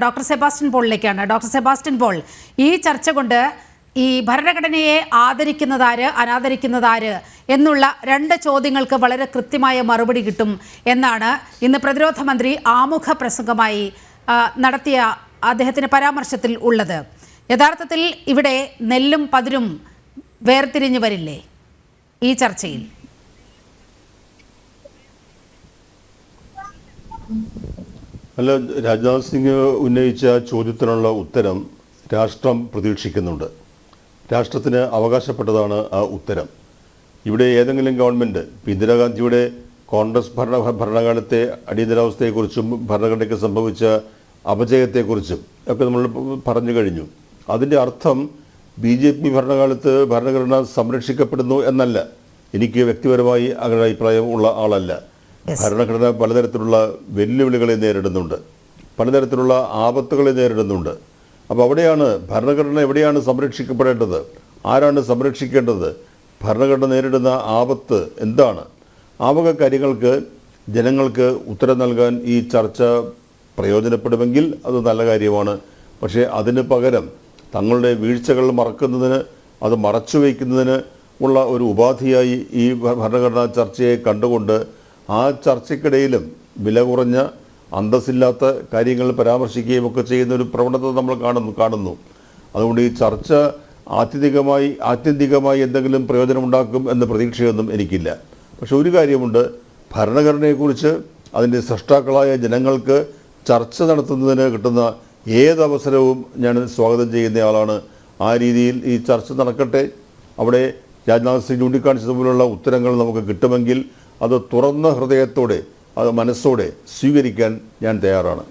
Doctor Sebastian പോളിലേക്കാണ്. Doctor Sebastian Paul, ഈ ചർച്ച കൊണ്ട് ഈ ഭരണഘടനയെ ആദരിക്കുന്നതാര് അനാദരിക്കുന്നതാര് എന്നുള്ള രണ്ട് ചോദ്യങ്ങൾക്ക് വളരെ കൃത്യമായ മറുപടി കിട്ടും എന്നാണ് ഇന്ന് പ്രതിരോധ മന്ത്രി ആമുഖ പ്രസംഗമായി നടത്തിയ അദ്ദേഹത്തിൻ്റെ പരാമർശത്തിൽ ഉള്ളത്. യഥാർത്ഥത്തിൽ ഇവിടെ നെല്ലും പതിരും വേർതിരിഞ്ഞു വരില്ലേ ഈ ചർച്ചയിൽ? അല്ല, രാജ്നാഥ് സിംഗ് ഉന്നയിച്ച ചോദ്യത്തിനുള്ള ഉത്തരം രാഷ്ട്രം പ്രതീക്ഷിക്കുന്നുണ്ട്. രാഷ്ട്രത്തിന് അവകാശപ്പെട്ടതാണ് ആ ഉത്തരം. ഇവിടെ ഏതെങ്കിലും ഗവൺമെൻറ്, ഇന്ദിരാഗാന്ധിയുടെ കോൺഗ്രസ് ഭരണകാലത്തെ അടിയന്തരാവസ്ഥയെക്കുറിച്ചും ഭരണഘടനയ്ക്ക് സംഭവിച്ച അപജയത്തെക്കുറിച്ചും ഒക്കെ നമ്മൾ പറഞ്ഞു കഴിഞ്ഞു. അതിൻ്റെ അർത്ഥം BJP ഭരണകാലത്ത് ഭരണഘടന സംരക്ഷിക്കപ്പെടുന്നു എന്നല്ല. എനിക്ക് വ്യക്തിപരമായി അങ്ങനെ അഭിപ്രായം ഉള്ള ആളല്ല. ഭരണഘടന പലതരത്തിലുള്ള വെല്ലുവിളികളെ നേരിടുന്നുണ്ട്, പലതരത്തിലുള്ള ആപത്തുകളെ നേരിടുന്നുണ്ട്. അപ്പോൾ അവിടെയാണ് ഭരണഘടന എവിടെയാണ് സംരക്ഷിക്കപ്പെടേണ്ടത്, ആരാണ് സംരക്ഷിക്കേണ്ടത്, ഭരണഘടന നേരിടുന്ന ആപത്ത് എന്താണ്, ആ വക കാര്യങ്ങൾക്ക് ജനങ്ങൾക്ക് ഉത്തരം നൽകാൻ ഈ ചർച്ച പ്രയോജനപ്പെടുമെങ്കിൽ അത് നല്ല കാര്യമാണ്. പക്ഷേ അതിന് പകരം തങ്ങളുടെ വീഴ്ചകൾ മറക്കുന്നതിന്, അത് മറച്ചു വയ്ക്കുന്നതിന് ഉള്ള ഒരു ഉപാധിയായി ഈ ഭരണഘടനാ ചർച്ചയെ കണ്ടുകൊണ്ട് ആ ചർച്ചയ്ക്കിടയിലും വില കുറഞ്ഞ അന്തസ്സില്ലാത്ത കാര്യങ്ങൾ പരാമർശിക്കുകയും ഒക്കെ ചെയ്യുന്ന ഒരു പ്രവണത നമ്മൾ കാണുന്നു. അതുകൊണ്ട് ഈ ചർച്ച ആത്യന്തികമായി എന്തെങ്കിലും പ്രയോജനമുണ്ടാക്കും എന്ന പ്രതീക്ഷയൊന്നും എനിക്കില്ല. പക്ഷെ ഒരു കാര്യമുണ്ട്, ഭരണഘടനയെക്കുറിച്ച് അതിൻ്റെ സൃഷ്ടാക്കളായ ജനങ്ങൾക്ക് ചർച്ച നടത്തുന്നതിന് കിട്ടുന്ന ഏതവസരവും ഞാൻ സ്വാഗതം ചെയ്യുന്നയാളാണ്. ആ രീതിയിൽ ഈ ചർച്ച നടക്കട്ടെ. അവിടെ രാജ്നാഥ് സിംഗ് ചൂണ്ടിക്കാണിച്ചതുപോലുള്ള ഉത്തരങ്ങൾ നമുക്ക് കിട്ടുമെങ്കിൽ അത് തുറന്ന ഹൃദയത്തോടെ, അത് മനസ്സോടെ സ്വീകരിക്കാൻ ഞാൻ തയ്യാറാണ്.